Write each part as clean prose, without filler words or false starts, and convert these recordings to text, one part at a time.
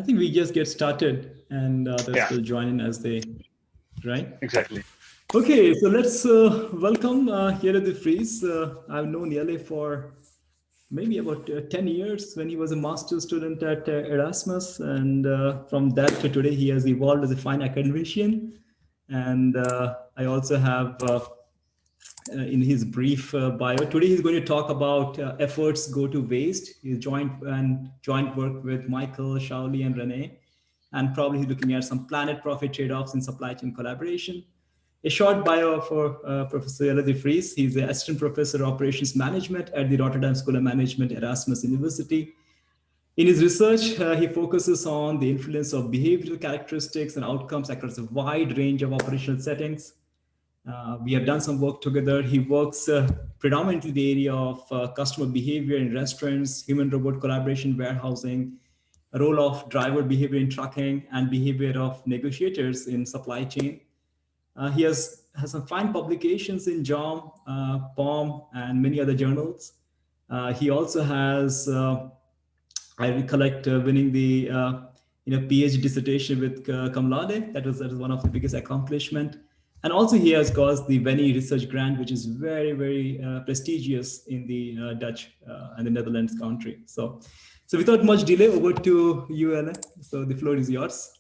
I think we just get started and others Yeah, will join in as they, right? exactly. Okay, so let's welcome Jelle de Vries. I've known Jelle for maybe about 10 years when he was a master's student at Erasmus. And from that to today, he has evolved as a fine academician. And I also have in his brief bio. Today he's going to talk about efforts go to waste. He's joint work with Michael, Shaoli, and Renee, and probably he's looking at some planet profit trade-offs in supply chain collaboration. A short bio for Professor Jelle de Vries. He's the assistant professor of operations management at the Rotterdam School of Management, Erasmus University. In his research, he focuses on the influence of behavioral characteristics and outcomes across a wide range of operational settings. We have done some work together. He works predominantly in the area of customer behavior in restaurants, human-robot collaboration, warehousing, a role of driver behavior in trucking, and behavior of negotiators in supply chain. He has some fine publications in JOM, POM, and many other journals. He also has, I recollect, winning the PhD dissertation with cum laude. That is one of the biggest accomplishment. And also he has got the Venny Research Grant, which is very, very prestigious in the Dutch and the Netherlands country. So without much delay, over to you, Ellen. So the floor is yours.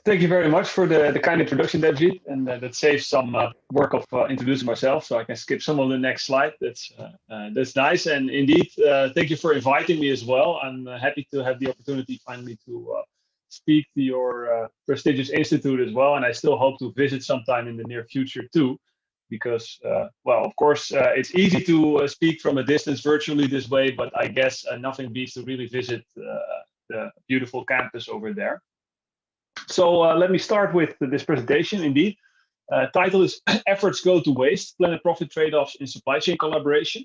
Thank you very much for the kind introduction, Debjit, and that saves some work of introducing myself, so I can skip some of the next slide. That's nice, and indeed, thank you for inviting me as well. I'm happy to have the opportunity finally to speak to your prestigious institute as well, and I still hope to visit sometime in the near future too, because, well, of course, it's easy to speak from a distance virtually this way, but I guess nothing beats to really visit the beautiful campus over there. So let me start with this presentation. Indeed, title is Efforts Go to Waste, Planet Profit Trade-offs in Supply Chain Collaboration.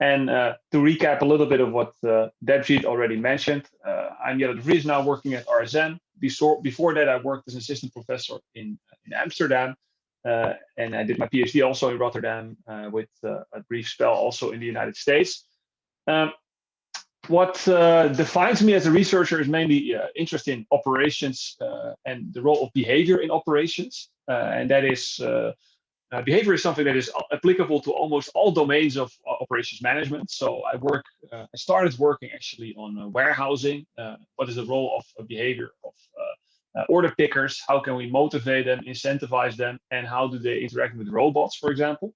And to recap a little bit of what Debjit already mentioned, I'm Jelle de Vries, now working at RSM. Before that, I worked as an assistant professor in Amsterdam, and I did my PhD also in Rotterdam with a brief spell also in the United States. What defines me as a researcher is mainly interest in operations and the role of behavior in operations. And that is, behavior is something that is applicable to almost all domains of operations management. So I started working actually on warehousing. What is the role of behavior of order pickers? How can we motivate them, incentivize them, and how do they interact with robots, for example?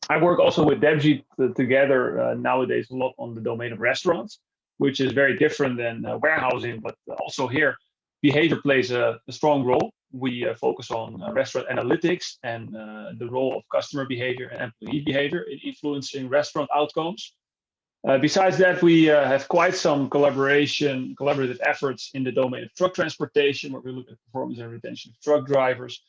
I work also with Debjit together nowadays a lot on the domain of restaurants, which is very different than warehousing, but also here, behavior plays a strong role. We focus on restaurant analytics and the role of customer behavior and employee behavior in influencing restaurant outcomes. Besides that, we have quite some collaborative efforts in the domain of truck transportation, where we look at performance and retention of truck drivers.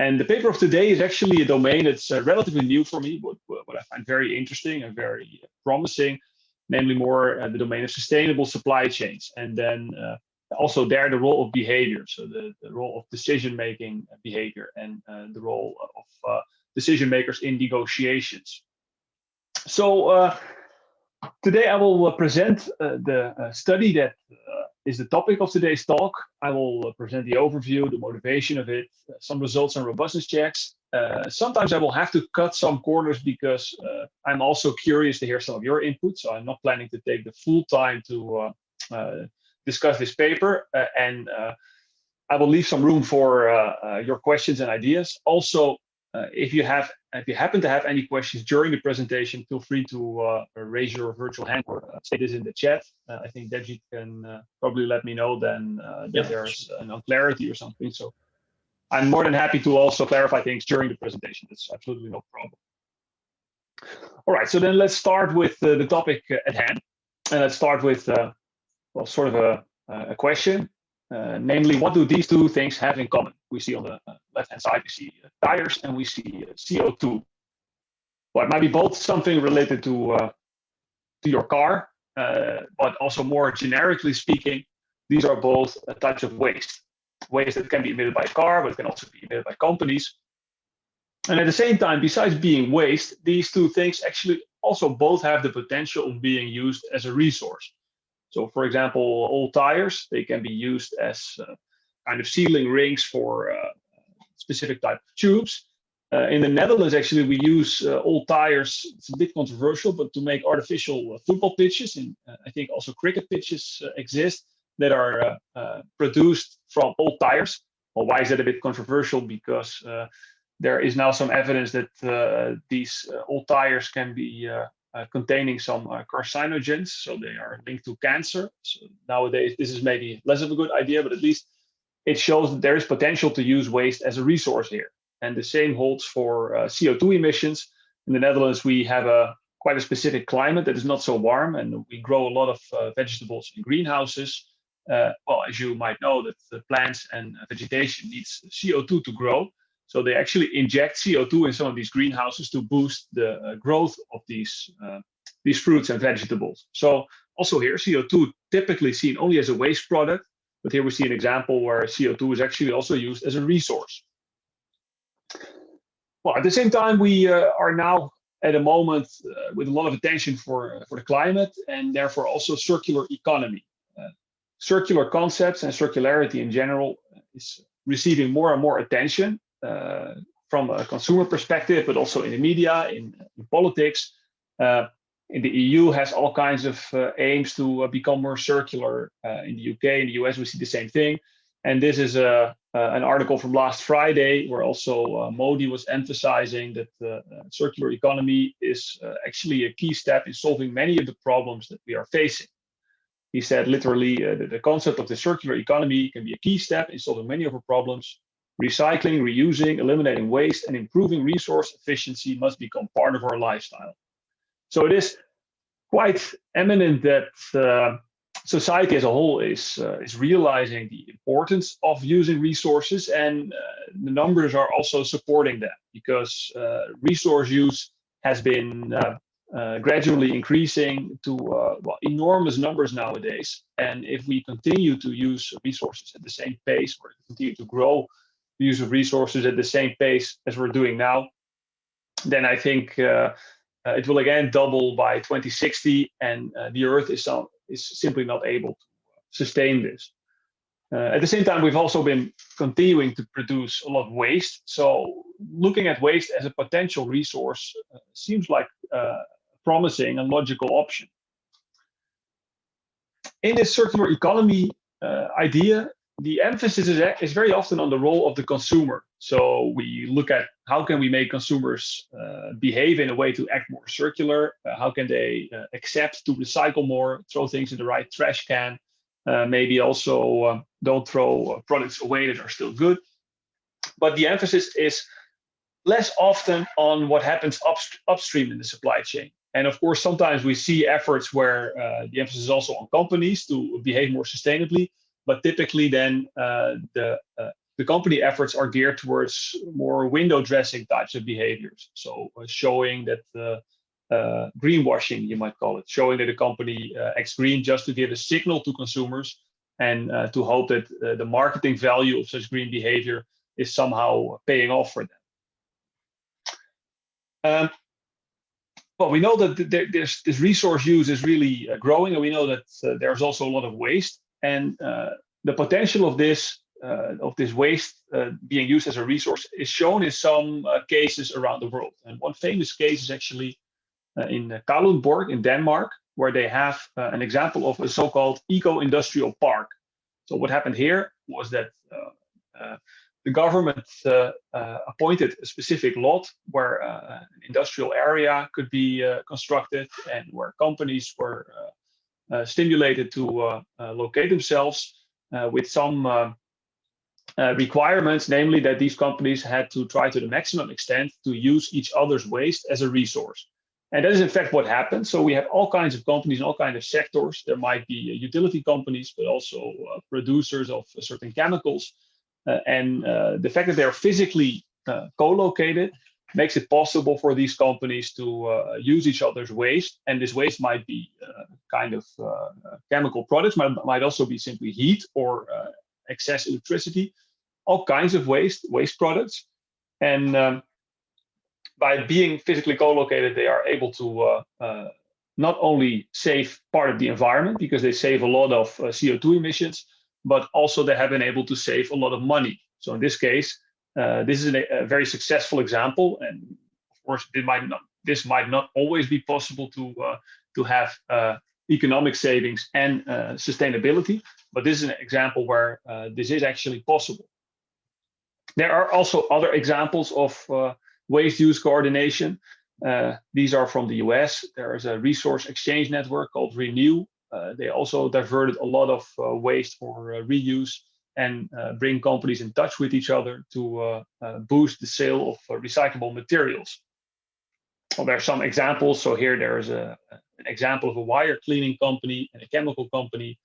And the paper of today is actually a domain that's relatively new for me, but what I find very interesting and very promising, namely more the domain of sustainable supply chains. And then also there, the role of behavior, so the role of decision-making behavior and the role of decision makers in negotiations. So today I will present the study that is the topic of today's talk. I will present the overview, the motivation of it, some results and robustness checks. Sometimes I will have to cut some corners because I'm also curious to hear some of your input. So I'm not planning to take the full time to discuss this paper, and I will leave some room for your questions and ideas. Also, if you happen to have any questions during the presentation, feel free to raise your virtual hand or say this in the chat. I think Debjit can probably let me know then that there's an unclarity or something. So I'm more than happy to also clarify things during the presentation. That's absolutely no problem. All right, so then let's start with the topic at hand. And let's start with, well, sort of a question. Namely, what do these two things have in common? We see on the left-hand side, we see tires and we see CO2. Well, it might be both something related to your car, but also more generically speaking, these are both types of waste. Waste that can be emitted by a car, but it can also be emitted by companies. And at the same time, besides being waste, these two things actually also both have the potential of being used as a resource. So for example, old tires, they can be used as kind of sealing rings for specific type of tubes. In the Netherlands, actually, we use old tires. It's a bit controversial, but to make artificial football pitches, and I think also cricket pitches exist that are produced from old tires. Well, why is that a bit controversial? Because there is now some evidence that these old tires can be containing some carcinogens, so they are linked to cancer. So nowadays, this is maybe less of a good idea, but at least it shows that there is potential to use waste as a resource here. And the same holds for CO2 emissions. In the Netherlands, we have quite a specific climate that is not so warm, and we grow a lot of vegetables in greenhouses. Well, as you might know, that the plants and vegetation needs CO2 to grow. So they actually inject CO2 in some of these greenhouses to boost the growth of these fruits and vegetables. So also here, CO2 typically seen only as a waste product, but here we see an example where CO2 is actually also used as a resource. Well, at the same time, we are now at a moment with a lot of attention for the climate and therefore also circular economy. Circular concepts and circularity in general is receiving more and more attention from a consumer perspective, but also in the media, in politics. In the EU has all kinds of aims to become more circular. In the UK, in the US, we see the same thing. And this is an article from last Friday where also Modi was emphasizing that the circular economy is actually a key step in solving many of the problems that we are facing. He said literally the concept of the circular economy can be a key step in solving many of our problems. Recycling, reusing, eliminating waste, and improving resource efficiency must become part of our lifestyle. So it is quite eminent that society as a whole is realizing the importance of using resources, and the numbers are also supporting that, because resource use has been gradually increasing to enormous numbers nowadays. And if we continue to use resources at the same pace, or continue to grow the use of resources at the same pace as we're doing now, then I think it will again double by 2060, and the Earth is simply not able to sustain this. At the same time, we've also been continuing to produce a lot of waste. So looking at waste as a potential resource seems like a promising and logical option. In this circular economy idea, the emphasis is very often on the role of the consumer. So we look at how can we make consumers behave in a way to act more circular? How can they accept to recycle more, throw things in the right trash can? Maybe also don't throw products away that are still good. But the emphasis is less often on what happens upstream in the supply chain. And of course, sometimes we see efforts where the emphasis is also on companies to behave more sustainably. But typically then the company efforts are geared towards more window dressing types of behaviors. So showing that greenwashing, you might call it, showing that a company acts green just to give a signal to consumers and to hope that the marketing value of such green behavior is somehow paying off for them. Well, we know that this resource use is really growing, and we know that there's also a lot of waste. And the potential of this waste being used as a resource is shown in some cases around the world. And one famous case is actually in Kalundborg in Denmark, where they have an example of a so-called EcoIndustrial Park. So what happened here was that the government appointed a specific lot where an industrial area could be constructed, and where companies were stimulated to locate themselves with some requirements, namely that these companies had to try to the maximum extent to use each other's waste as a resource. And that is in fact what happened. So we have all kinds of companies in all kinds of sectors. There might be utility companies, but also producers of certain chemicals. And the fact that they're physically co-located makes it possible for these companies to use each other's waste. And this waste might be kind of chemical products, might also be simply heat or excess electricity, all kinds of waste products. And by being physically co-located, they are able to not only save part of the environment because they save a lot of CO2 emissions, but also they have been able to save a lot of money. So in this case, this is a very successful example, and of course, this might not always be possible to have economic savings and sustainability, but this is an example where this is actually possible. There are also other examples of waste use coordination. These are from the US. There is a resource exchange network called Renew. They also diverted a lot of waste for reuse and bring companies in touch with each other to boost the sale of recyclable materials. Well, there are some examples. So here there is an example of a wire cleaning company and a chemical company.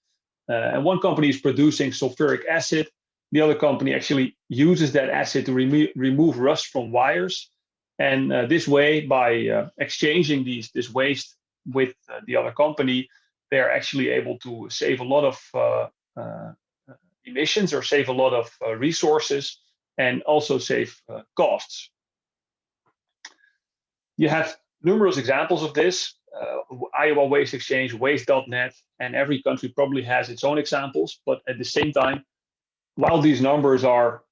And one company is producing sulfuric acid. The other company actually uses that acid to remove rust from wires. And this way, by exchanging this waste with the other company, they're actually able to save a lot of emissions or save a lot of resources and also save costs. You have numerous examples of this. Iowa Waste Exchange, waste.net, and every country probably has its own examples. But at the same time, while these numbers are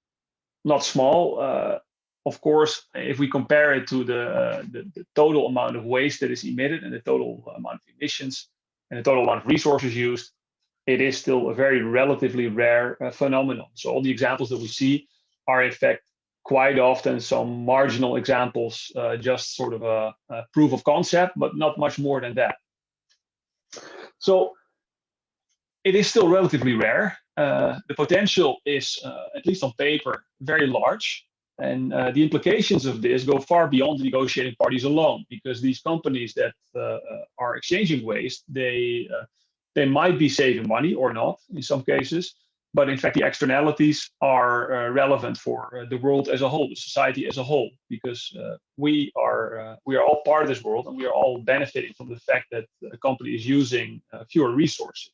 not small, of course, if we compare it to the total amount of waste that is emitted and the total amount of emissions and the total amount of resources used, it is still a very relatively rare phenomenon. So all the examples that we see are in fact quite often some marginal examples, just sort of a proof of concept, but not much more than that. So it is still relatively rare. The potential is, at least on paper, very large. And the implications of this go far beyond the negotiating parties alone, because these companies that are exchanging waste, they might be saving money or not in some cases, but in fact the externalities are relevant for the world as a whole, the society as a whole, because we are all part of this world and we are all benefiting from the fact that a company is using fewer resources.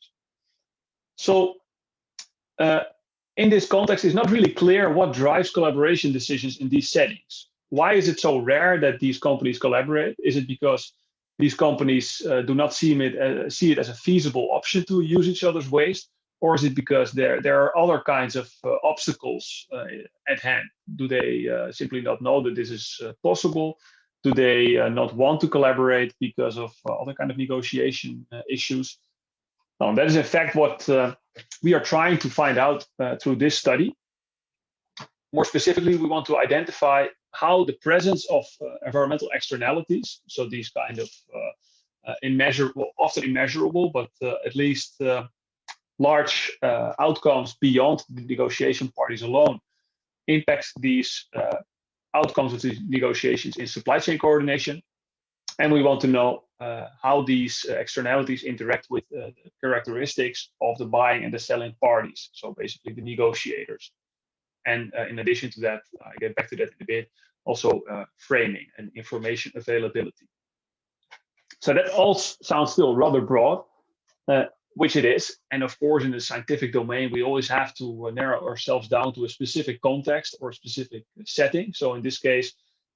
So in this context, it's not really clear what drives collaboration decisions in these settings. Why is it so rare that these companies collaborate? Is it because these companies do not see it as a feasible option to use each other's waste? Or is it because there are other kinds of obstacles at hand? Do they simply not know that this is possible? Do they not want to collaborate because of other kind of negotiation issues? Now, that is in fact what we are trying to find out through this study. More specifically, we want to identify how the presence of environmental externalities, so these kind of often immeasurable, but at least large outcomes beyond the negotiation parties alone, impacts these outcomes of these negotiations in supply chain coordination. And we want to know how these externalities interact with the characteristics of the buying and the selling parties, so basically the negotiators. And in addition to that, I get back to that in a bit, also framing and information availability. So that all sounds still rather broad, which it is. And of course, in the scientific domain, we always have to narrow ourselves down to a specific context or a specific setting. So in this case,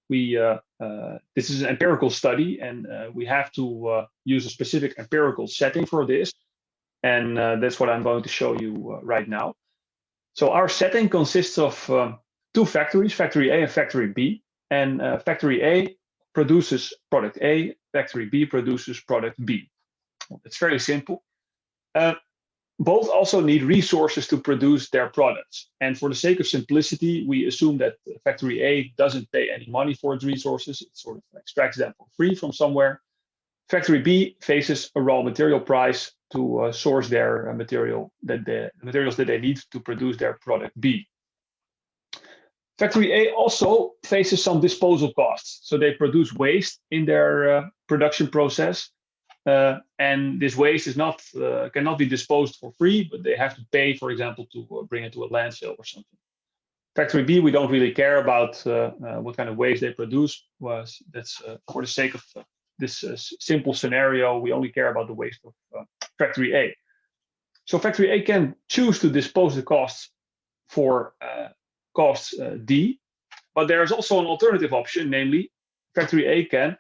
this is an empirical study, and we have to use a specific empirical setting for this. And that's what I'm going to show you right now. So our setting consists of two factories, factory A and factory B. And factory A produces product A, factory B produces product B. It's fairly simple. Both also need resources to produce their products. And for the sake of simplicity, we assume that factory A doesn't pay any money for its resources. It sort of extracts them for free from somewhere. Factory B faces a raw material price to source their materials that they need to produce their product B. Factory A also faces some disposal costs. So they produce waste in their production process. And this waste is cannot be disposed for free, but they have to pay, for example, to bring it to a landfill or something. Factory B, we don't really care about what kind of waste they produce. That's for the sake of this simple scenario, we only care about the waste of factory A. So factory A can choose to dispose the costs for costs D, but there is also an alternative option, namely factory A can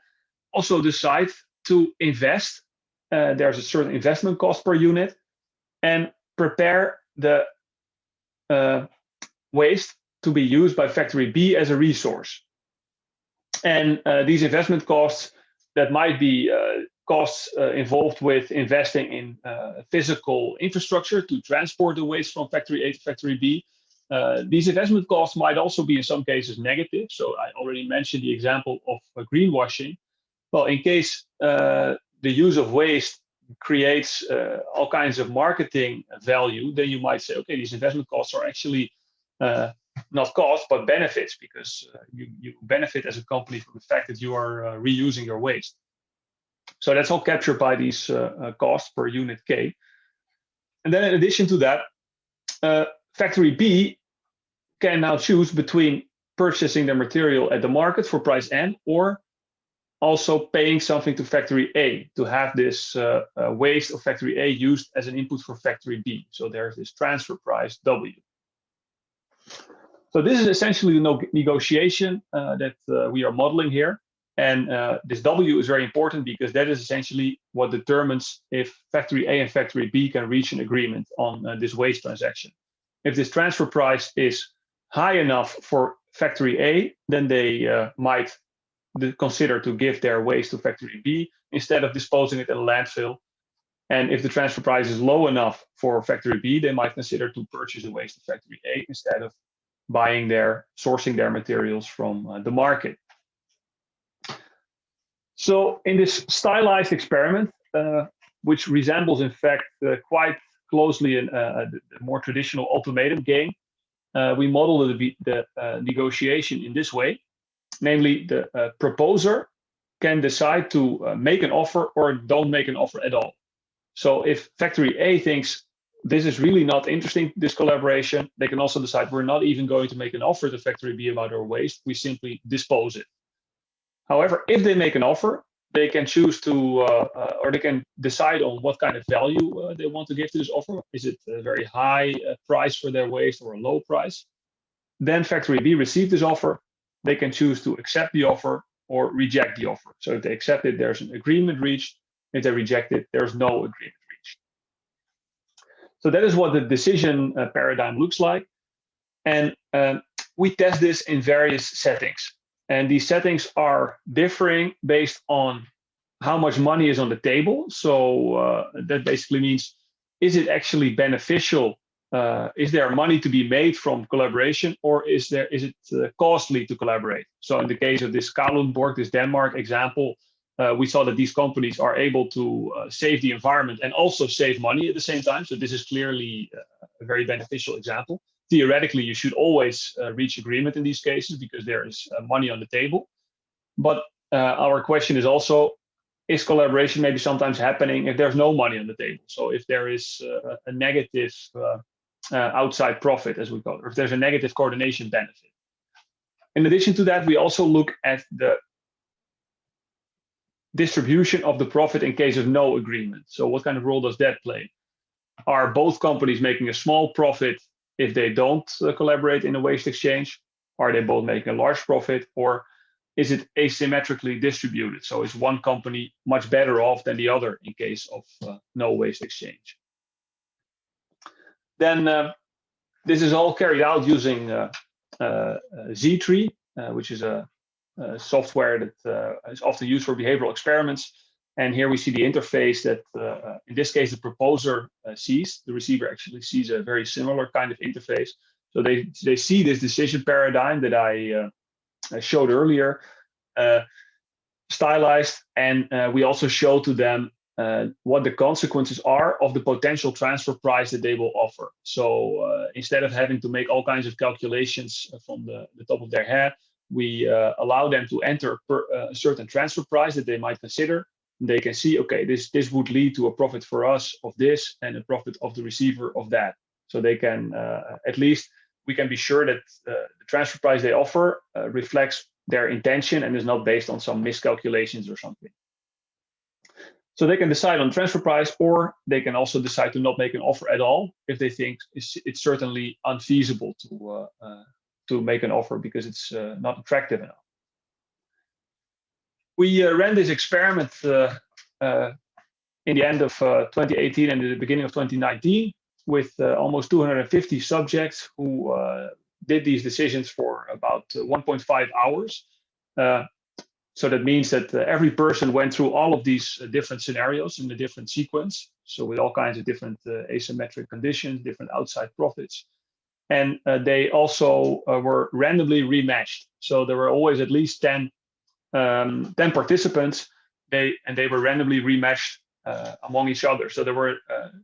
also decide to invest. There's a certain investment cost per unit, and prepare the waste to be used by factory B as a resource. And these investment costs, that might be costs involved with investing in physical infrastructure to transport the waste from factory A to factory B. These investment costs might also be in some cases negative. So I already mentioned the example of greenwashing. Well, in case the use of waste creates all kinds of marketing value, then you might say, okay, these investment costs are actually not costs, but benefits, because you benefit as a company from the fact that you are reusing your waste. So that's all captured by these costs per unit K. And then in addition to that, factory B can now choose between purchasing their material at the market for price N, or also paying something to factory A to have this waste of factory A used as an input for factory B. So there's this transfer price W. So this is essentially the negotiation that we are modeling here. And this W is very important, because that is essentially what determines if factory A and factory B can reach an agreement on this waste transaction. If this transfer price is high enough for factory A, then they might consider to give their waste to factory B instead of disposing it in a landfill. And if the transfer price is low enough for factory B, they might consider to purchase the waste to factory A instead of sourcing their materials from the market. So in this stylized experiment, which resembles in fact quite closely a more traditional ultimatum game, we model the negotiation in this way. Namely, the proposer can decide to make an offer or don't make an offer at all. So if factory A thinks this is really not interesting, this collaboration, they can also decide we're not even going to make an offer to factory B about our waste, we simply dispose it. However, if they make an offer, they can choose to, or they can decide on what kind of value they want to give to this offer. Is it a very high price for their waste or a low price? Then factory B received this offer. They can choose to accept the offer or reject the offer. So if they accept it, there's an agreement reached. If they reject it, there's no agreement reached. So that is what the decision paradigm looks like. And we test this in various settings. And these settings are differing based on how much money is on the table. So that basically means, is it actually beneficial? Is there money to be made from collaboration, or is it costly to collaborate? So in the case of this Kalundborg, this Denmark example, we saw that these companies are able to save the environment and also save money at the same time. So this is clearly a very beneficial example. Theoretically, you should always reach agreement in these cases because there is money on the table. But our question is also, is collaboration maybe sometimes happening if there's no money on the table? So if there is a negative outside profit, as we call it, or if there's a negative coordination benefit. In addition to that, we also look at the distribution of the profit in case of no agreement. So what kind of role does that play? Are both companies making a small profit if they don't collaborate in a waste exchange? Are they both making a large profit, or is it asymmetrically distributed? So is one company much better off than the other in case of no waste exchange? Then this is all carried out using Z-Tree, which is a software that is often used for behavioral experiments. And here we see the interface that, in this case, the proposer sees. The receiver actually sees a very similar kind of interface. So they see this decision paradigm that I showed earlier, stylized, and we also show to them what the consequences are of the potential transfer price that they will offer. So instead of having to make all kinds of calculations from the top of their head, we allow them to enter a certain transfer price that they might consider. They can see, okay, this would lead to a profit for us of this and a profit of the receiver of that. So they can, at least we can be sure that the transfer price they offer reflects their intention and is not based on some miscalculations or something. So they can decide on transfer price, or they can also decide to not make an offer at all if they think it's certainly unfeasible to make an offer because it's not attractive enough. We ran this experiment in the end of 2018 and the beginning of 2019 with almost 250 subjects who did these decisions for about 1.5 hours. So that means that every person went through all of these different scenarios in a different sequence. So with all kinds of different asymmetric conditions, different outside profits. And they also were randomly rematched. So there were always at least 10 participants, and they were randomly rematched among each other. So there were,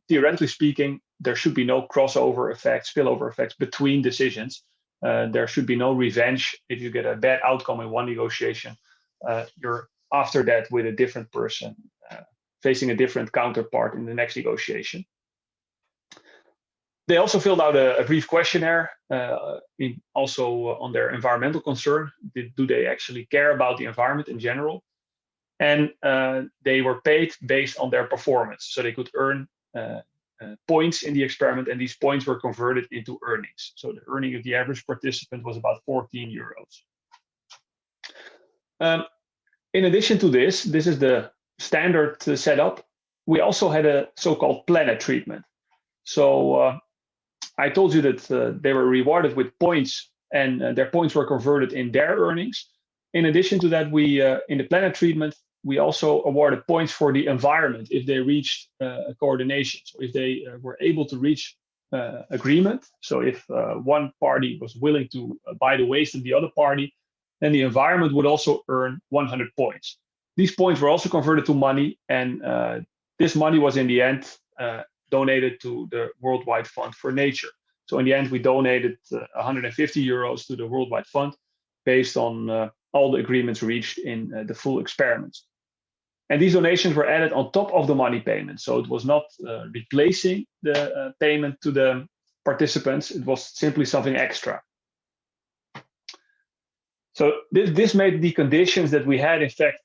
theoretically speaking, there should be no crossover effects, spillover effects between decisions. There should be no revenge if you get a bad outcome in one negotiation. You're after that with a different person, facing a different counterpart in the next negotiation. They also filled out a brief questionnaire, also on their environmental concern. Do they actually care about the environment in general? And they were paid based on their performance. So they could earn points in the experiment, and these points were converted into earnings. So the earning of the average participant was about 14 euros. In addition to this is the standard setup. We also had a so-called planet treatment. So I told you that they were rewarded with points, and their points were converted in their earnings. In addition to that, we in the planet treatment, we also awarded points for the environment if they reached a coordination. So if they were able to reach agreement, so if one party was willing to buy the waste of the other party, then the environment would also earn 100 points. These points were also converted to money, and this money was in the end donated to the Worldwide Fund for Nature. So in the end, we donated 150 euros to the Worldwide Fund based on all the agreements reached in the full experiments. And these donations were added on top of the money payment. So it was not replacing the payment to the participants. It was simply something extra. So this made the conditions that we had, in fact,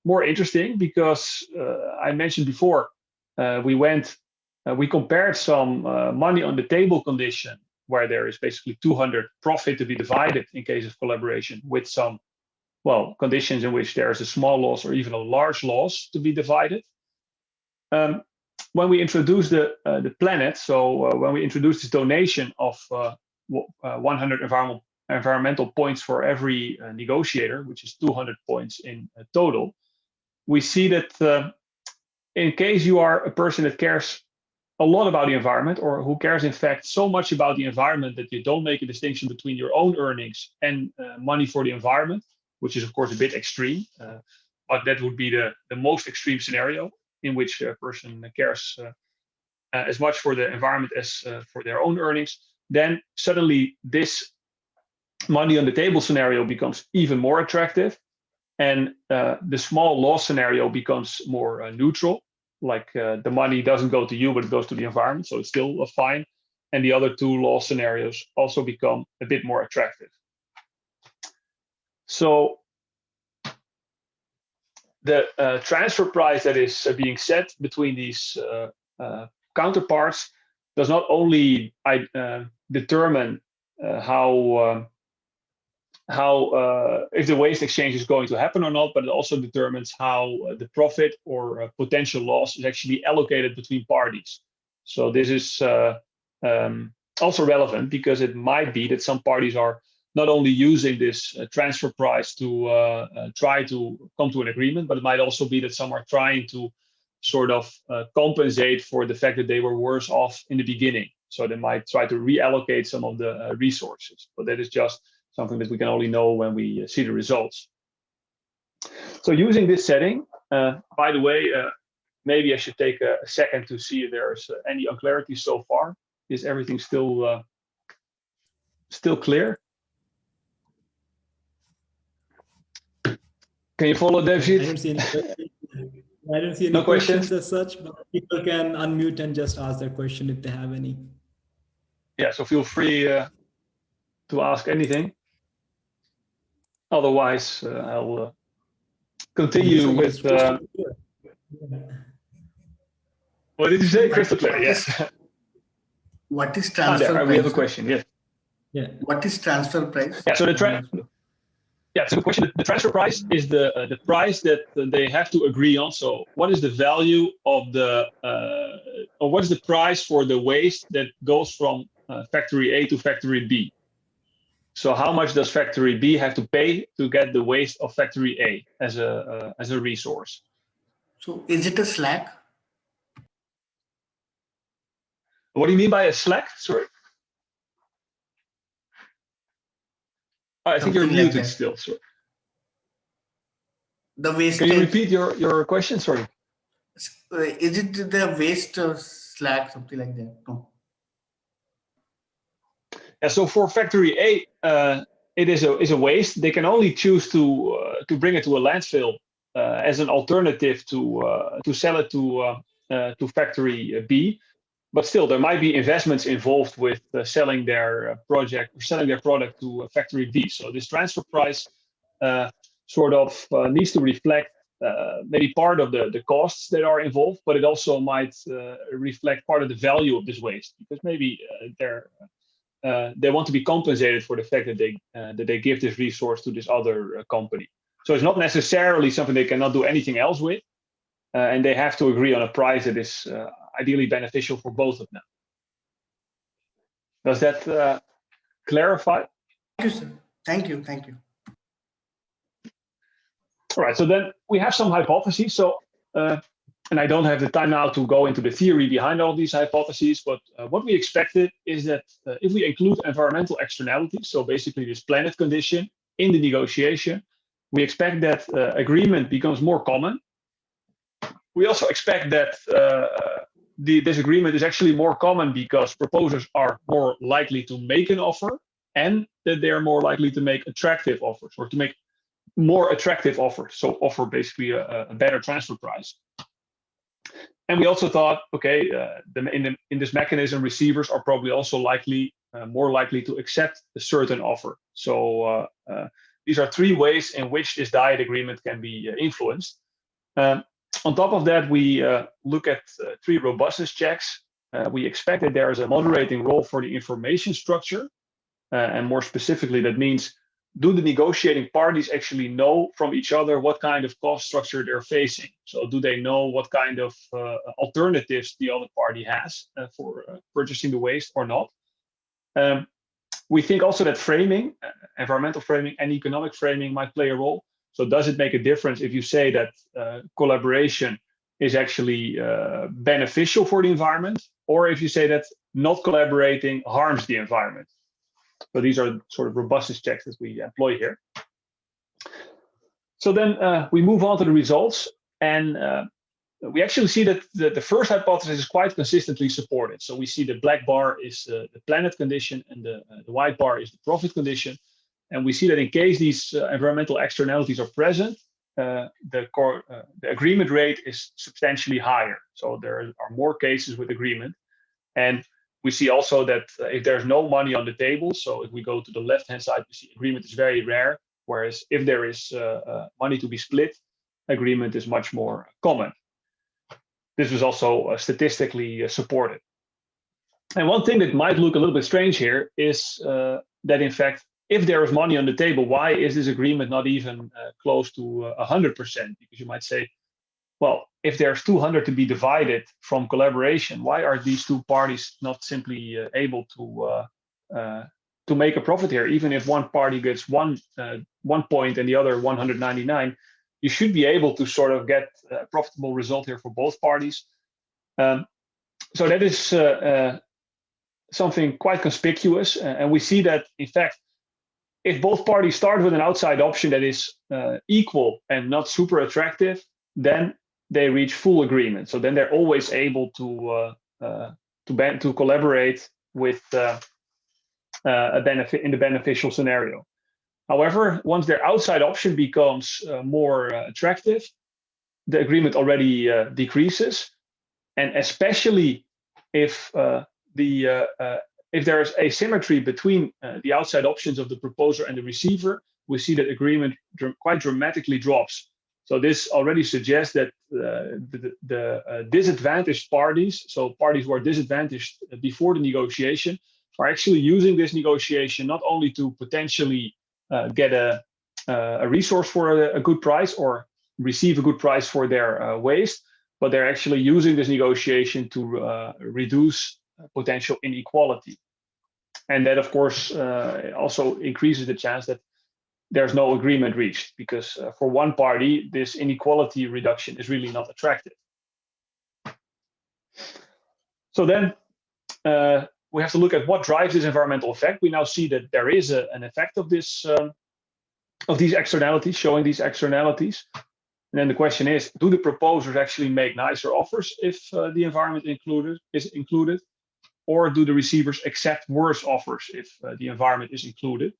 more interesting, because I mentioned before, we compared some money on the table condition, where there is basically 200 profit to be divided in case of collaboration, with some, well, conditions in which there is a small loss or even a large loss to be divided. When we introduced the planet, so when we introduced this donation of 100 environmental points for every negotiator, which is 200 points in total, we see that in case you are a person that cares a lot about the environment, or who cares in fact so much about the environment that you don't make a distinction between your own earnings and money for the environment, which is of course a bit extreme, but that would be the most extreme scenario in which a person cares as much for the environment as for their own earnings, then suddenly this money on the table scenario becomes even more attractive, and the small loss scenario becomes more neutral. Like the money doesn't go to you, but it goes to the environment, so it's still fine. And the other two loss scenarios also become a bit more attractive. So the transfer price that is being set between these counterparts does not only determine how if the waste exchange is going to happen or not, but it also determines how the profit or potential loss is actually allocated between parties. So this is also relevant, because it might be that some parties are not only using this transfer price to try to come to an agreement, but it might also be that some are trying to sort of compensate for the fact that they were worse off in the beginning. So they might try to reallocate some of the resources, but that is just something that we can only know when we see the results. So using this setting, by the way, maybe I should take a second to see if there's any unclarity so far. Is everything still clear? Can you follow, Devjit? I don't see any questions as such, but people can unmute and just ask their question if they have any. Yeah, so feel free to ask anything. Otherwise, I'll continue with. What did you say? Crystal clear. Yes. What is transfer price? We have a question. Yes. Yeah. What is transfer price? Yeah. So the Yeah, it's a good question. The transfer price is the price that they have to agree on. So, what is the value of or what is the price for the waste that goes from factory A to factory B? So, how much does factory B have to pay to get the waste of factory A as a resource? So is it a slack? What do you mean by a slack? Sorry, I think you're Something like muted that. still. Sorry. The Can you wastage. repeat your question? Sorry. Is it the waste slack, something like that? No. Yeah, so for factory A, it is a waste. They can only choose to bring it to a landfill as an alternative to sell it to factory B. But still, there might be investments involved with selling their project or selling their product to factory B. So this transfer price sort of needs to reflect maybe part of the costs that are involved, but it also might reflect part of the value of this waste, because maybe they want to be compensated for the fact that they give this resource to this other company. So it's not necessarily something they cannot do anything else with, and they have to agree on a price that is ideally beneficial for both of them. Does that clarify? Thank you, sir. Thank you. Thank you. All right, so then we have some hypotheses. So, and I don't have the time now to go into the theory behind all these hypotheses, but what we expected is that if we include environmental externalities, so basically this planet condition in the negotiation, we expect that agreement becomes more common. We also expect that this agreement is actually more common because proposers are more likely to make an offer, and that they are more likely to make attractive offers, or to make more attractive offers. So offer basically a better transfer price. And we also thought, okay, in this mechanism, receivers are probably also more likely to accept a certain offer. So these are three ways in which this diet agreement can be influenced. On top of that, we look at three robustness checks. We expect that there is a moderating role for the information structure. And more specifically, that means, do the negotiating parties actually know from each other what kind of cost structure they're facing? So do they know what kind of alternatives the other party has for purchasing the waste or not? We think also that framing, environmental framing and economic framing might play a role. So does it make a difference if you say that collaboration is actually beneficial for the environment, or if you say that not collaborating harms the environment? So these are sort of robustness checks that we employ here. So then we move on to the results, and we actually see that the first hypothesis is quite consistently supported. So we see the black bar is the planet condition, and the white bar is the profit condition. And we see that in case these environmental externalities are present, the agreement rate is substantially higher. So there are more cases with agreement. And we see also that if there's no money on the table, so if we go to the left-hand side, we see agreement is very rare, whereas if there is money to be split, agreement is much more common. This was also statistically supported. And one thing that might look a little bit strange here is that, in fact, if there is money on the table, why is this agreement not even close to 100%? Because you might say, well, if there's 200 to be divided from collaboration, why are these two parties not simply able to make a profit here? Even if one party gets one point and the other 199, you should be able to sort of get a profitable result here for both parties. So that is something quite conspicuous, and we see that, in fact, if both parties start with an outside option that is equal and not super attractive, then they reach full agreement. So then they're always able to collaborate with a benefit in the beneficial scenario. However, once their outside option becomes more attractive, the agreement already decreases, and especially if there is asymmetry between the outside options of the proposer and the receiver, we see that agreement quite dramatically drops. So this already suggests that the disadvantaged parties, so parties who are disadvantaged before the negotiation, are actually using this negotiation not only to potentially get a resource for a good price or receive a good price for their waste, but they're actually using this negotiation to reduce potential inequality. And that, of course, also increases the chance that there's no agreement reached, because for one party, this inequality reduction is really not attractive. So then we have to look at what drives this environmental effect. We now see that there is an effect of this of these externalities, showing these externalities. And then the question is, do the proposers actually make nicer offers if the environment is included, or do the receivers accept worse offers if the environment is included?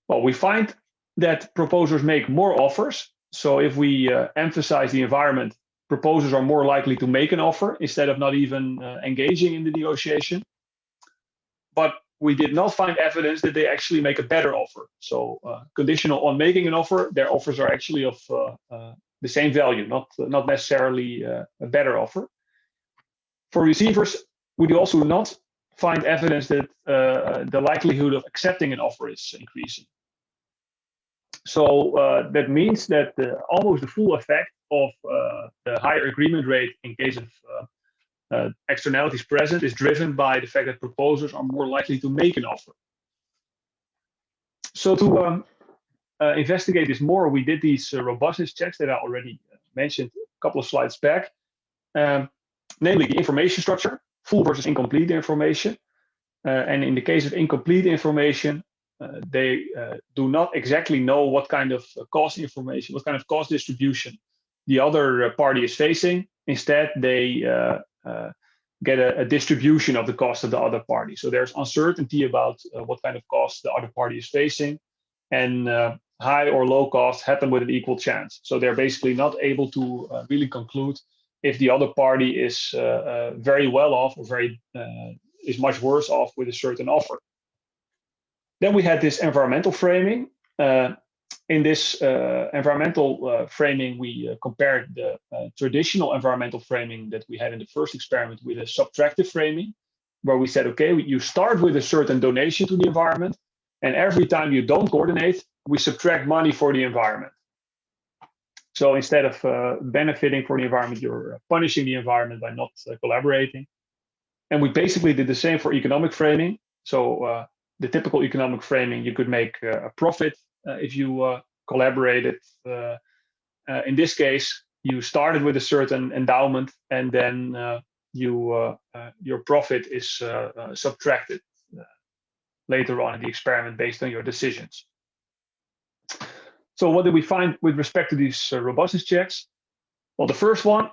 Well, we find that proposers make more offers. So if we emphasize the environment, proposers are more likely to make an offer instead of not even engaging in the negotiation. But we did not find evidence that they actually make a better offer. So conditional on making an offer, their offers are actually of the same value, not necessarily a better offer. For receivers, we do also not find evidence that the likelihood of accepting an offer is increasing. So that means that almost the full effect of the higher agreement rate in case of externalities present is driven by the fact that proposers are more likely to make an offer. So to investigate this more, we did these robustness checks that I already mentioned a couple of slides back, namely the information structure, full versus incomplete information. And in the case of incomplete information, they do not exactly know what kind of cost information, what kind of cost distribution the other party is facing. Instead, they get a distribution of the cost of the other party. So there's uncertainty about what kind of cost the other party is facing, and high or low costs happen with an equal chance. So they're basically not able to really conclude if the other party is very well off or is much worse off with a certain offer. Then we had this environmental framing. In this environmental framing, we compared the traditional environmental framing that we had in the first experiment with a subtractive framing, where we said, okay, you start with a certain donation to the environment, and every time you don't coordinate, we subtract money for the environment. So instead of benefiting for the environment, you're punishing the environment by not collaborating. And we basically did the same for economic framing. So the typical economic framing, you could make a profit if you collaborated. In this case, you started with a certain endowment, and then your profit is subtracted later on in the experiment based on your decisions. So what did we find with respect to these robustness checks? Well, the first one,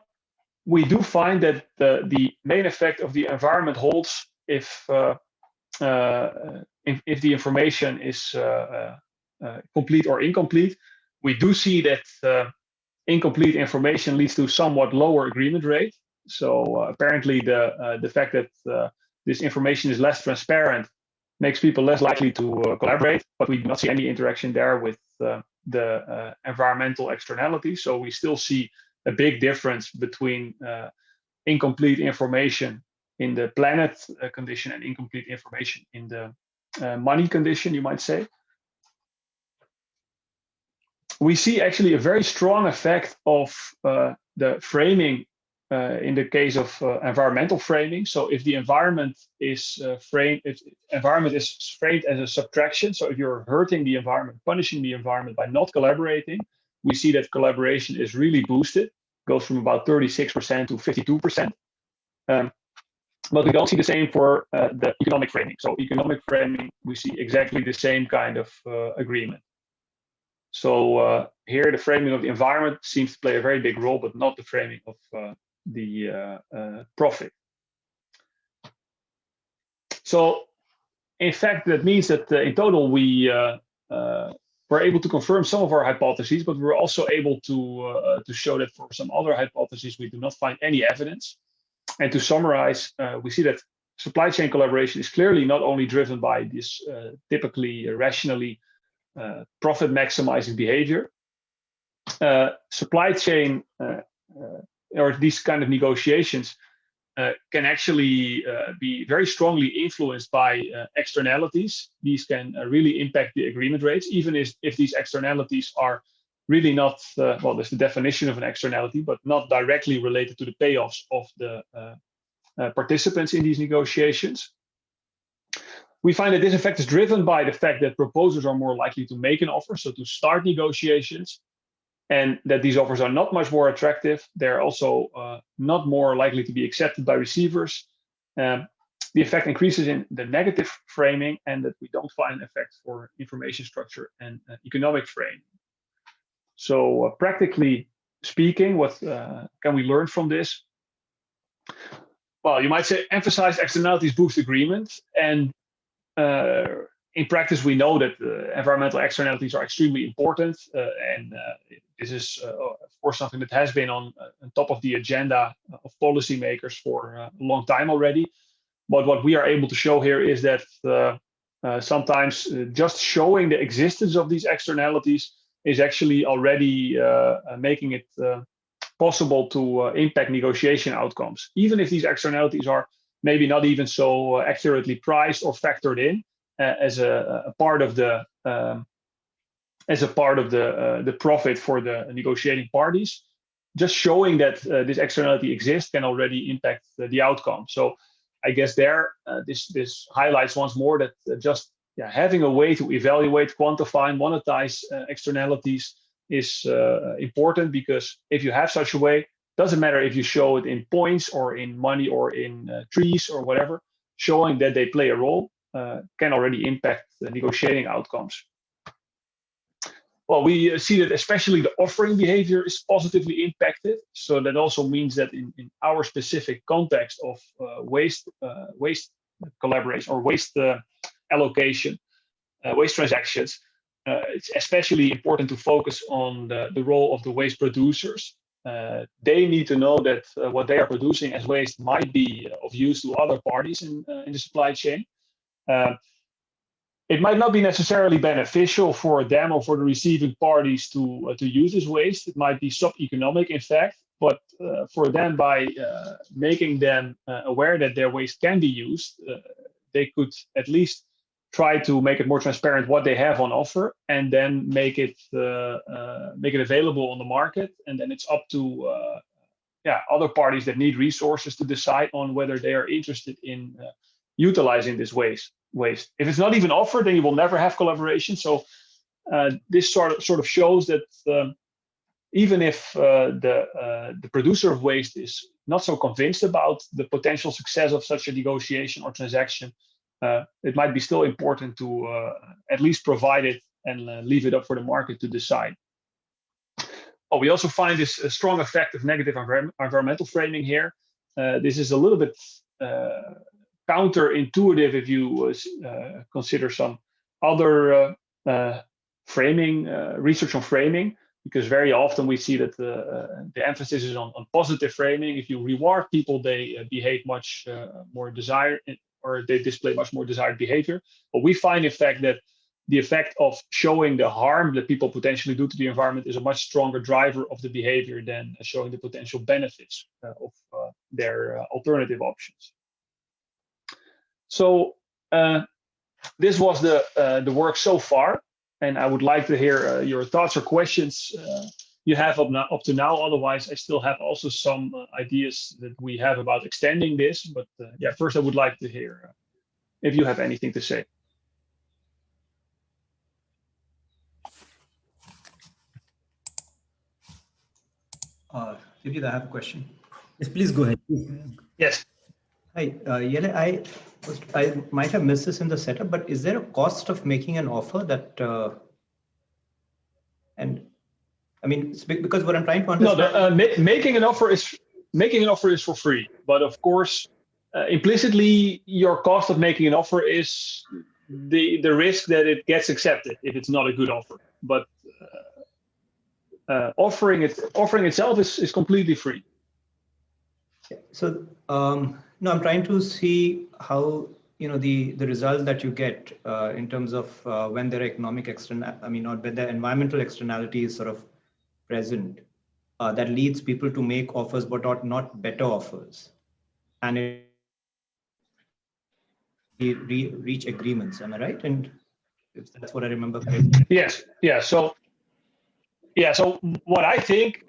we do find that the main effect of the environment holds if the information is complete or incomplete. We do see that incomplete information leads to somewhat lower agreement rate. So apparently the fact that this information is less transparent makes people less likely to collaborate, but we do not see any interaction there with the environmental externalities. So we still see a big difference between incomplete information in the planet condition and incomplete information in the money condition, you might say. We see actually a very strong effect of the framing in the case of environmental framing. So if the environment is framed as a subtraction, so if you're hurting the environment, punishing the environment by not collaborating, we see that collaboration is really boosted, goes from about 36% to 52%. But we don't see the same for the economic framing. So economic framing, we see exactly the same kind of agreement. So here the framing of the environment seems to play a very big role, but not the framing of the profit. So in fact, that means that in total we were able to confirm some of our hypotheses, but we were also able to show that for some other hypotheses we do not find any evidence. And to summarize, we see that supply chain collaboration is clearly not only driven by this typically rationally profit maximizing behavior. Supply chain or these kind of negotiations can actually be very strongly influenced by externalities. These can really impact the agreement rates, even if these externalities are really not, well, there's the definition of an externality, but not directly related to the payoffs of the participants in these negotiations. We find that this effect is driven by the fact that proposers are more likely to make an offer, so to start negotiations, and that these offers are not much more attractive. They're also not more likely to be accepted by receivers. The effect increases in the negative framing, and that we don't find an effect for information structure and economic framing. So practically speaking, what can we learn from this? Well, you might say emphasize externalities boost agreement, and in practice, we know that environmental externalities are extremely important, and this is, of course, something that has been on top of the agenda of policymakers for a long time already. But what we are able to show here is that sometimes just showing the existence of these externalities is actually already making it possible to impact negotiation outcomes, even if these externalities are maybe not even so accurately priced or factored in as a part of the profit for the negotiating parties. Just showing that this externality exists can already impact the outcome. So I guess there this highlights once more that just having a way to evaluate, quantify, and monetize externalities is important, because if you have such a way, doesn't matter if you show it in points or in money or in trees or whatever, showing that they play a role can already impact the negotiating outcomes. Well, we see that especially the offering behavior is positively impacted. So that also means that in our specific context of waste collaboration or waste allocation, waste transactions, it's especially important to focus on the role of the waste producers. They need to know that what they are producing as waste might be of use to other parties in the supply chain. It might not be necessarily beneficial for them or for the receiving parties to use this waste. It might be sub-economic, in fact, but for them, by making them aware that their waste can be used, they could at least try to make it more transparent what they have on offer, and then make it available on the market. And then it's up to other parties that need resources to decide on whether they are interested in utilizing this waste. If it's not even offered, then you will never have collaboration. So this sort of shows that even if the producer of waste is not so convinced about the potential success of such a negotiation or transaction, it might be still important to at least provide it and leave it up for the market to decide. Oh, we also find this a strong effect of negative environmental framing here. This is a little bit counterintuitive if you consider some other framing research on framing, because very often we see that the emphasis is on positive framing. If you reward people, they behave much more desired, or they display much more desired behavior. But we find, in fact, that the effect of showing the harm that people potentially do to the environment is a much stronger driver of the behavior than showing the potential benefits of their alternative options. So this was the work so far, and I would like to hear your thoughts or questions you have up to now. Otherwise, I still have also some ideas that we have about extending this. But first I would like to hear if you have anything to say. David, I have a question. Yes, please go ahead. Yes. Hi, Jelle, I might have missed this in the setup, but is there a cost of making an offer that, and I mean, because what I'm trying to understand. No, making an offer is for free, but of course, implicitly, your cost of making an offer is the risk that it gets accepted if it's not a good offer. But offering itself is completely free. So no, I'm trying to see how the results that you get in terms of when there are economic or when the environmental externality is sort of present, that leads people to make offers but not better offers. and reach agreements. Am I right? And if that's what I remember correctly. Yes. Yeah. So what I think,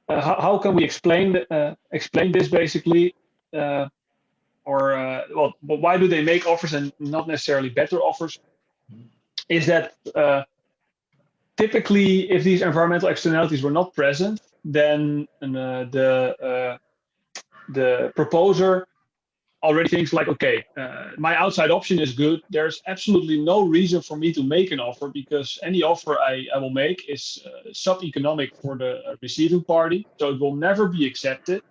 how can we explain this basically, well, why do they make offers and not necessarily better offers? Is that typically, if these environmental externalities were not present, then the proposer already thinks like, okay, my outside option is good. There's absolutely no reason for me to make an offer, because any offer I will make is sub-economic for the receiving party, so it will never be accepted.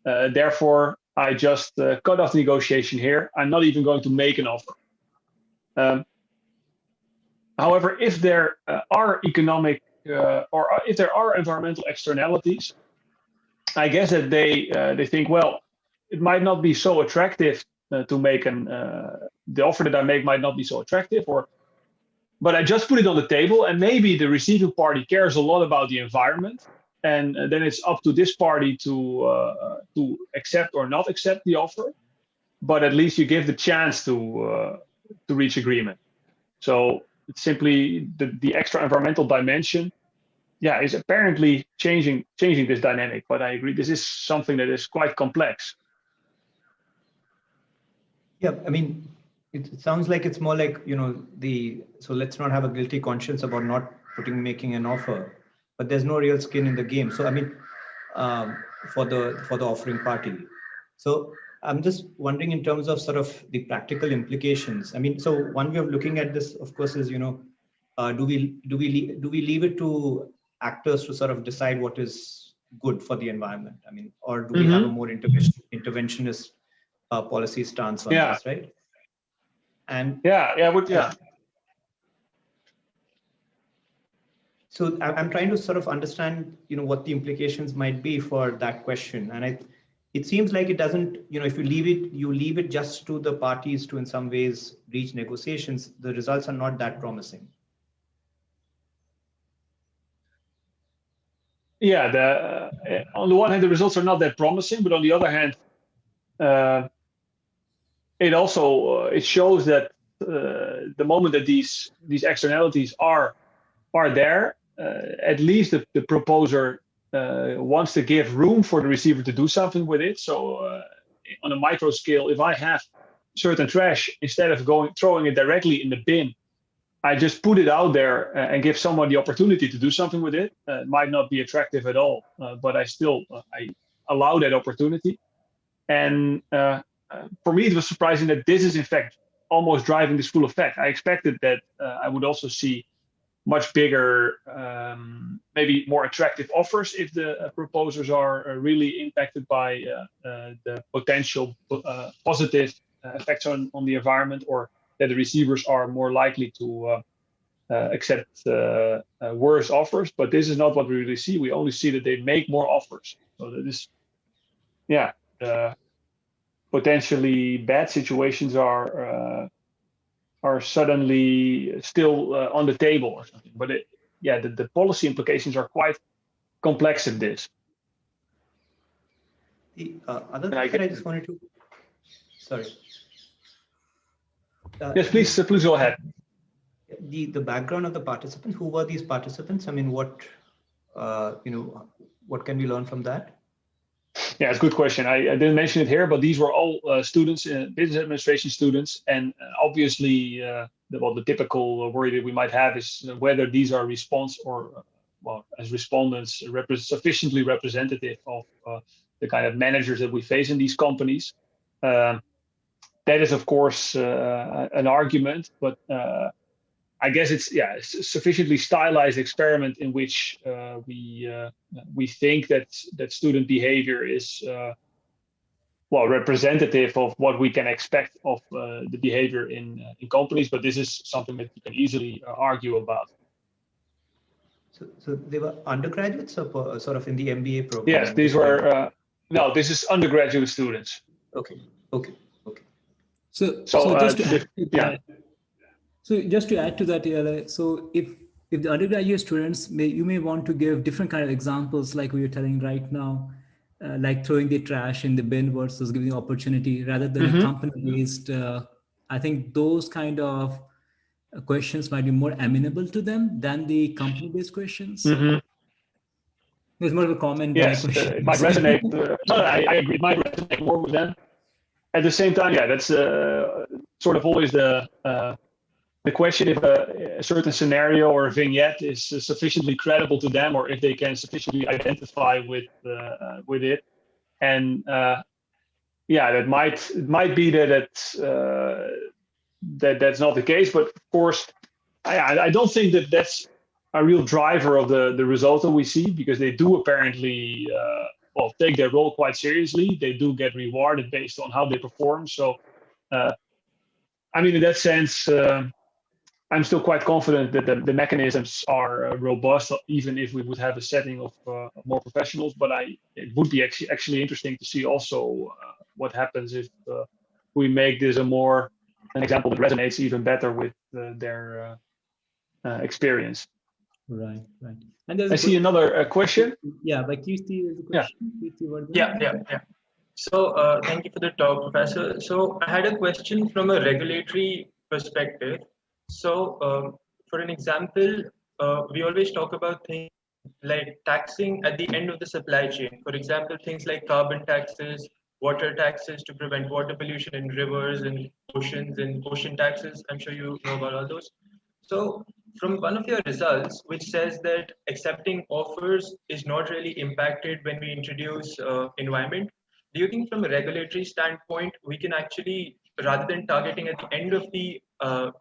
Therefore, I just cut off the negotiation here. I'm not even going to make an offer. However, if there are economic or if there are environmental externalities, I guess that they think, well, it might not be so attractive to make the offer that I make might not be so attractive, but I just put it on the table, and maybe the receiving party cares a lot about the environment, and then it's up to this party to accept or not accept the offer. But at least you give the chance to reach agreement. So it's simply the extra environmental dimension, is apparently changing this dynamic. But I agree, this is something that is quite complex. Yeah, I mean, it sounds like it's more like, so let's not have a guilty conscience about not making an offer, but there's no real skin in the game. So I mean, for the offering party. So I'm just wondering in terms of sort of the practical implications. I mean, so one way of looking at this, of course, is do we leave it to actors to sort of decide what is good for the environment? I mean, or do we have a more interventionist policy stance on this, right? And so I'm trying to sort of understand, what the implications might be for that question. And it seems like it doesn't, if you leave it just to the parties to in some ways reach negotiations, the results are not that promising. Yeah, on the one hand, the results are not that promising, but on the other hand, it shows that the moment that these externalities are there, at least the proposer wants to give room for the receiver to do something with it. So on a micro scale, if I have certain trash, instead of throwing it directly in the bin, I just put it out there and give someone the opportunity to do something with it. It might not be attractive at all, but I still I allow that opportunity. And for me, it was surprising that this is in fact almost driving the school effect. I expected that I would also see much bigger, maybe more attractive offers if the proposers are really impacted by the potential positive effects on the environment, or that the receivers are more likely to accept worse offers. But this is not what we really see. We only see that they make more offers. So that is, potentially bad situations are suddenly still on the table or something. But the policy implications are quite complex in this. The other thing that I just wanted to, sorry. Yes, please go ahead. The background of the participants, who were these participants? I mean, what can we learn from that? Yeah, it's a good question. I didn't mention it here, but these were all students, business administration students, and obviously, the typical worry that we might have is whether these are as respondents, sufficiently representative of the kind of managers that we face in these companies. That is, of course, an argument, but I guess it's a sufficiently stylized experiment in which we think that student behavior is representative of what we can expect of the behavior in companies. But this is something that you can easily argue about. So they were undergraduates or sort of in the MBA program? Yes, these were no. This is undergraduate students. Okay. So just to add to that, so if the undergraduate students you may want to give different kind of examples like we are telling right now, like throwing the trash in the bin versus giving opportunity rather than a company-based. I think those kind of questions might be more amenable to them than the company-based questions. It's more of a comment than a Yes, question. it might resonate. No, I agree. It might resonate more with them. At the same time, yeah, that's sort of always the question if a certain scenario or a vignette is sufficiently credible to them, or if they can sufficiently identify with it. And yeah, it might be that's not the case. But of course, I don't think that's a real driver of the result that we see, because they do apparently take their role quite seriously. They do get rewarded based on how they perform. So I mean, in that sense, I'm still quite confident that the mechanisms are robust, even if we would have a setting of more professionals. But it would be actually interesting to see also what happens if we make this an example that resonates even better with their experience. Right. And I see another question. Yeah, by Kirti, there's a question. Yeah. So thank you for the talk, Professor. So I had a question from a regulatory perspective. So for an example, we always talk about things like taxing at the end of the supply chain. For example, things like carbon taxes, water taxes to prevent water pollution in rivers and oceans, and ocean taxes. I'm sure you know about all those. So from one of your results, which says that accepting offers is not really impacted when we introduce environment, do you think from a regulatory standpoint, we can actually, rather than targeting at the end of the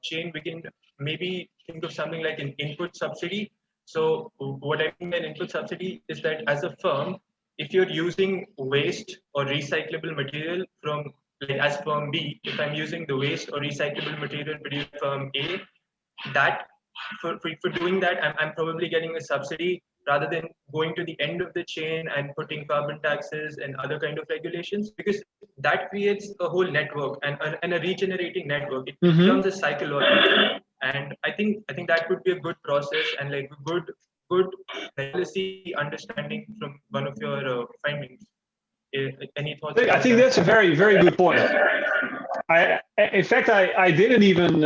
chain, we can maybe think of something like an input subsidy? So what I mean by an input subsidy is that as a firm, if you're using waste or recyclable material from, like as firm B, if I'm using the waste or recyclable material produced from A, that for doing that, I'm probably getting a subsidy rather than going to the end of the chain and putting carbon taxes and other kind of regulations, because that creates a whole network and a regenerating network. It becomes a psychological, and I think that would be a good process and like good policy understanding from one of your findings. Any thoughts? I think that's a very, very good point. In fact, I didn't even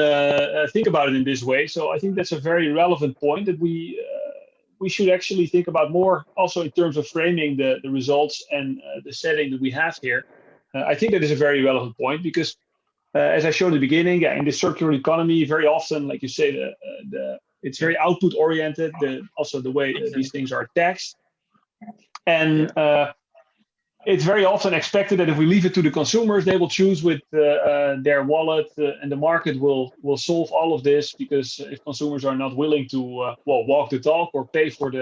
think about it in this way. So I think that's a very relevant point that we should actually think about more, also in terms of framing the results and the setting that we have here. I think that is a very relevant point, because as I showed in the beginning, in the circular economy, very often, like you say, it's very output oriented. Also the way these things are taxed, and it's very often expected that if we leave it to the consumers, they will choose with their wallet, and the market will solve all of this. Because if consumers are not willing to walk the talk or pay for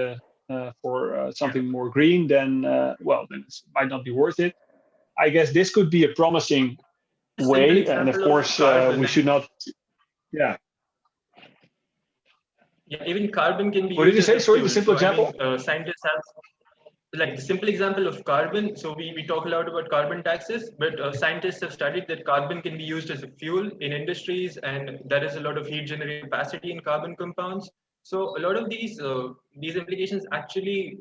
something more green, then then it might not be worth it. I guess this could be a promising way, and of course we should not. Yeah. Yeah, even carbon can be. What did you say? Sorry, the simple example. I mean, scientists have. Like the simple example of carbon. So we talk a lot about carbon taxes, but scientists have studied that carbon can be used as a fuel in industries, and there is a lot of heat generating capacity in carbon compounds. So a lot of these implications actually,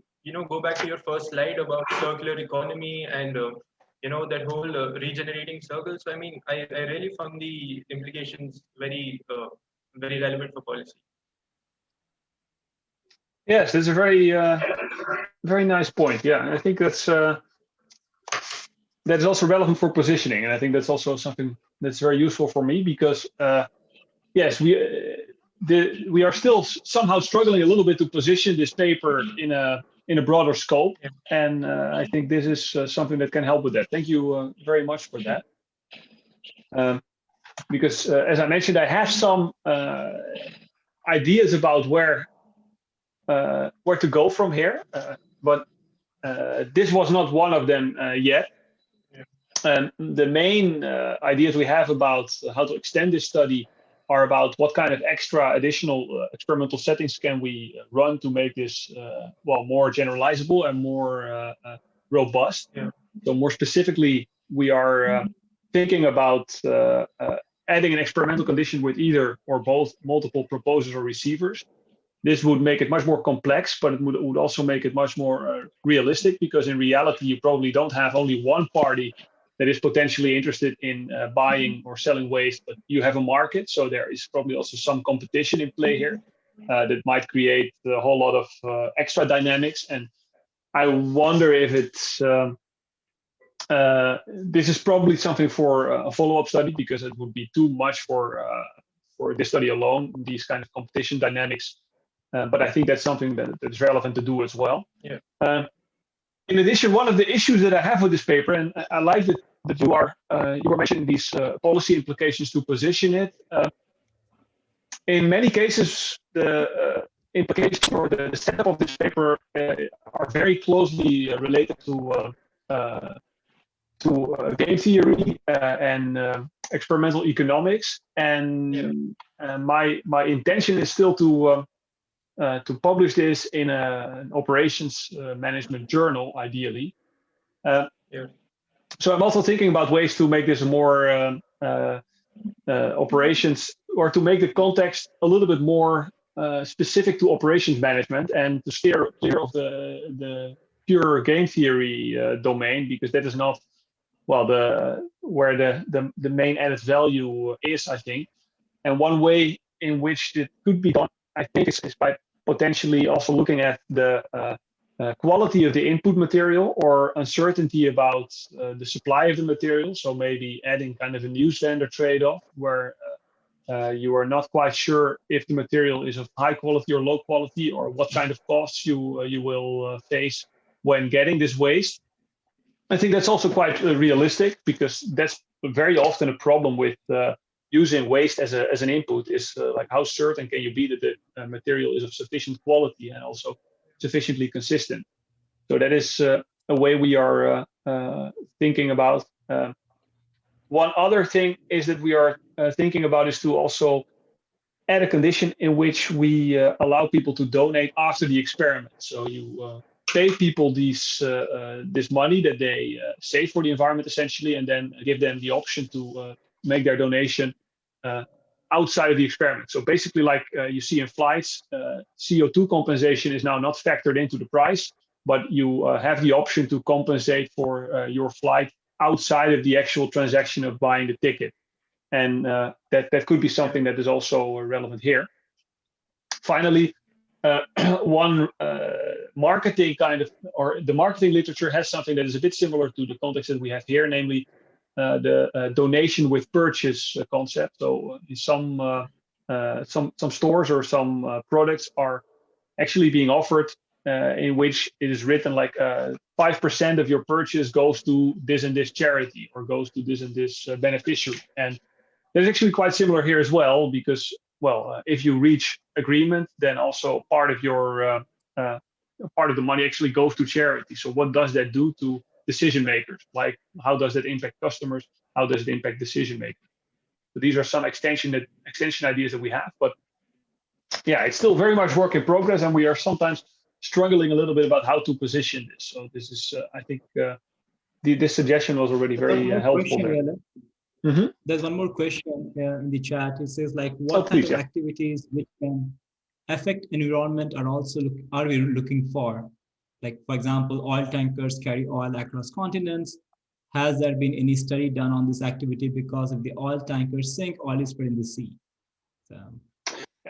go back to your first slide about circular economy and that whole regenerating circle. So I mean, I really found the implications very very relevant for policy. Yes, that's a very very nice point. Yeah, I think that's also relevant for positioning, and I think that's also something that's very useful for me, because yes, we are still somehow struggling a little bit to position this paper in a broader scope, and I think this is something that can help with that. Thank you very much for that. Because as I mentioned, I have some ideas about where to go from here, but this was not one of them yet. The main ideas we have about how to extend this study are about what kind of extra additional experimental settings can we run to make this more generalizable and more robust. So more specifically, we are thinking about adding an experimental condition with either or both multiple proposers or receivers. This would make it much more complex, but it would also make it much more realistic, because in reality, you probably don't have only one party that is potentially interested in buying or selling waste, but you have a market. So there is probably also some competition in play here that might create a whole lot of extra dynamics. And I wonder if it's this is probably something for a follow-up study, because it would be too much for this study alone, these kind of competition dynamics. But I think that's something that's relevant to do as well. Yeah. In addition, one of the issues that I have with this paper, and I like that you were mentioning these policy implications to position it. In many cases, the implications or the setup of this paper are very closely related to game theory and experimental economics. And my intention is still to publish this in an operations management journal, ideally. So I'm also thinking about ways to make this more operations, or to make the context a little bit more specific to operations management, and to steer clear of the pure game theory domain, because that is not, well, where the main added value is, I think. And one way in which it could be done, I think, is by potentially also looking at the quality of the input material, or uncertainty about the supply of the material. So maybe adding kind of a new standard trade-off, where you are not quite sure if the material is of high quality or low quality, or what kind of costs you will face when getting this waste. I think that's also quite realistic, because that's very often a problem with using waste as an input, is like, how certain can you be that the material is of sufficient quality and also sufficiently consistent. So that is a way we are thinking about. One other thing is that we are thinking about is to also add a condition in which we allow people to donate after the experiment. So you pay people this money that they save for the environment, essentially, and then give them the option to make their donation outside of the experiment. So basically, like you see in flights, CO2 compensation is now not factored into the price, but you have the option to compensate for your flight outside of the actual transaction of buying the ticket. And that could be something that is also relevant here. Finally, one marketing kind of, or the marketing literature has something that is a bit similar to the context that we have here, namely the donation with purchase concept. So in some stores or some products are actually being offered in which it is written like 5% of your purchase goes to this and this charity, or goes to this and this beneficiary. And that's actually quite similar here as well, because, well, if you reach agreement, then also part of your part of the money actually goes to charity. So what does that do to decision makers? Like, how does that impact customers? How does it impact decision makers? So these are some extension ideas that we have, but yeah, it's still very much work in progress, and we are sometimes struggling a little bit about how to position this. So this is, I think, this suggestion was already very helpful there. Mm-hmm. There's one more question in the chat. It says, like, what kind of activities which can affect environment are we looking for? Like, for example, oil tankers carry oil across continents. Has there been any study done on this activity? Because if the oil tankers sink, oil is spread in the sea.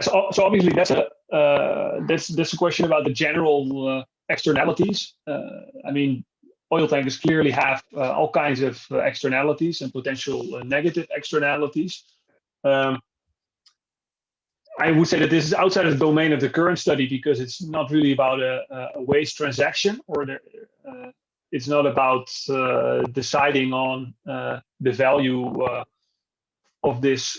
So obviously that's a question about the general externalities. I mean, oil tankers clearly have all kinds of externalities and potential negative externalities. I would say that this is outside of the domain of the current study, because it's not really about a waste transaction, or it's not about deciding on the value of this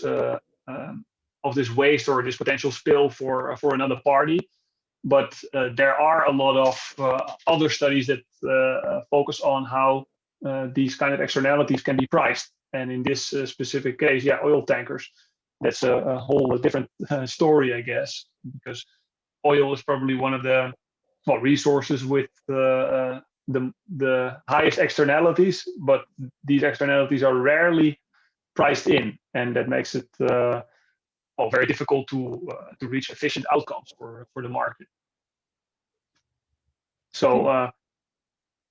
waste or this potential spill for another party. But there are a lot of other studies that focus on how these kind of externalities can be priced. And in this specific case, yeah, oil tankers, that's a whole different story, I guess, because oil is probably one of the resources with the highest externalities, but these externalities are rarely priced in, and that makes it very difficult to reach efficient outcomes for the market. So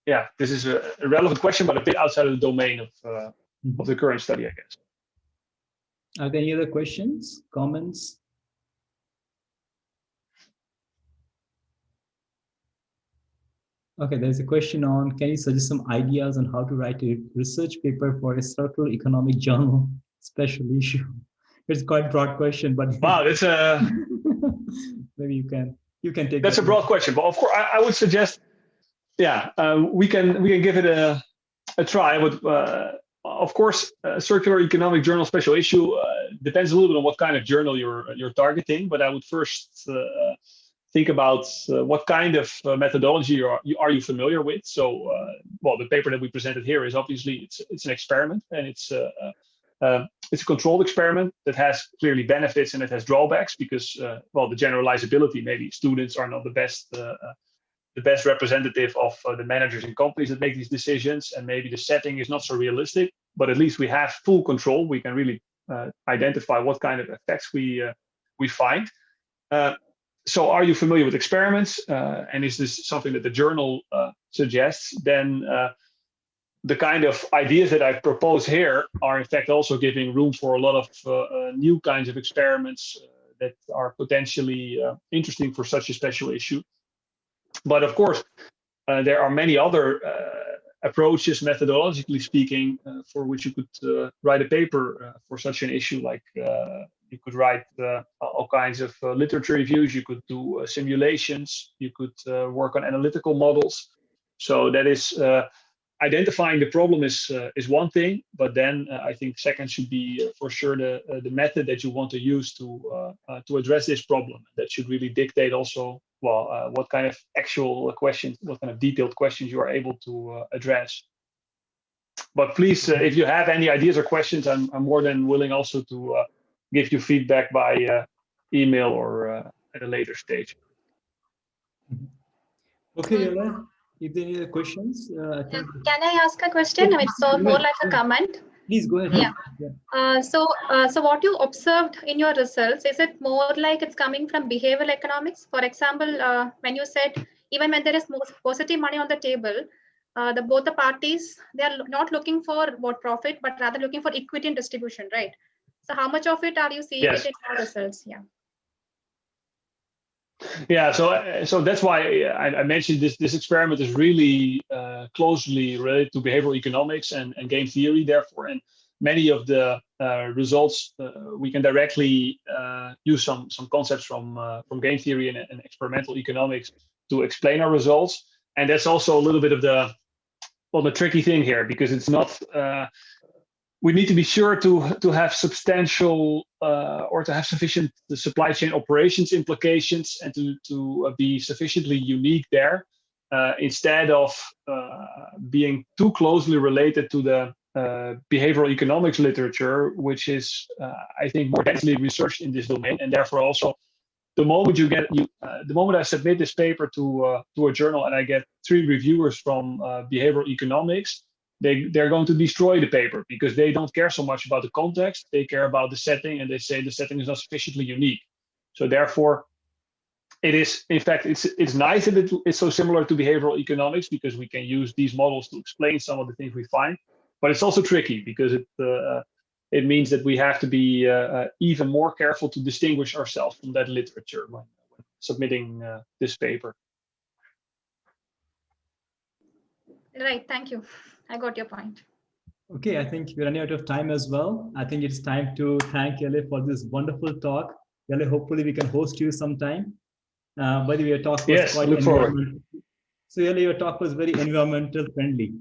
yeah, this is a relevant question, but a bit outside of the domain of the current study, I guess. Are there any other questions, comments? Okay, there's a question on, can you suggest some ideas on how to write a research paper for a circular economic journal special issue? It's quite a broad question, but wow, that's a maybe you can take that's a broad question. But of course, I would suggest, yeah, we can give it a try. But of course, circular economic journal special issue depends a little bit on what kind of journal you're targeting. But I would first think about what kind of methodology are you familiar with. So, well, the paper that we presented here is obviously it's an experiment, and it's a controlled experiment that has clearly benefits and it has drawbacks because, well, the generalizability, maybe students are not the best representative of the managers and companies that make these decisions, and maybe the setting is not so realistic. But at least we have full control. We can really identify what kind of effects we find. So are you familiar with experiments? And is this something that the journal suggests? Then the kind of ideas that I propose here are in fact also giving room for a lot of new kinds of experiments that are potentially interesting for such a special issue. But of course, there are many other approaches, methodologically speaking, for which you could write a paper for such an issue. Like you could write all kinds of literature reviews. You could do simulations. You could work on analytical models. So that is identifying the problem is one thing, but then I think second should be for sure the method that you want to use to address this problem. That should really dictate also, well, what kind of actual questions, what kind of detailed questions you are able to address. But please, if you have any ideas or questions, I'm more than willing also to give you feedback by email or at a later stage. Okay, Yala, if there are any other questions, can I ask a question? It's more like a comment. Please go ahead. Yeah. So what you observed in your results, is it more like it's coming from behavioral economics? For example, when you said even when there is more positive money on the table, both the parties, they are not looking for what profit, but rather looking for equity and distribution, right? So how much of it are you seeing it in your results? Yeah. Yeah, so that's why I mentioned this experiment is really closely related to behavioral economics and game theory, therefore, and many of the results we can directly use some concepts from game theory and experimental economics to explain our results. And that's also a little bit of the tricky thing here, because it's not we need to be sure to have substantial or to have sufficient supply chain operations implications and to be sufficiently unique there, instead of being too closely related to the behavioral economics literature, which is, I think, more densely researched in this domain, and therefore also the moment the moment I submit this paper to a journal and I get 3 reviewers from behavioral economics, they're going to destroy the paper because they don't care so much about the context. They care about the setting, and they say the setting is not sufficiently unique. So therefore, it is, in fact, it's nice that it's so similar to behavioral economics because we can use these models to explain some of the things we find. But it's also tricky because it means that we have to be even more careful to distinguish ourselves from that literature when submitting this paper. Right, thank you. I got your point. Okay, I think we're running out of time as well. I think it's time to thank Yale for this wonderful talk. Yale, hopefully we can host you sometime. By the way, your talk was quite look forward. So Yale, your talk was very environmental friendly.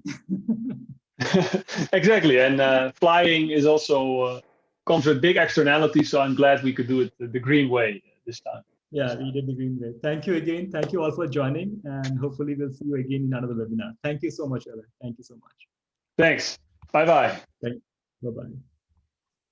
Exactly, and flying is also comes with big externalities. So I'm glad we could do it the green way this time. Yeah, we did the green way. Thank you again. Thank you all for joining, and hopefully we'll see you again in another webinar. Thank you so much, Yale. Thank you so much. Thanks. Bye-bye. Bye-bye.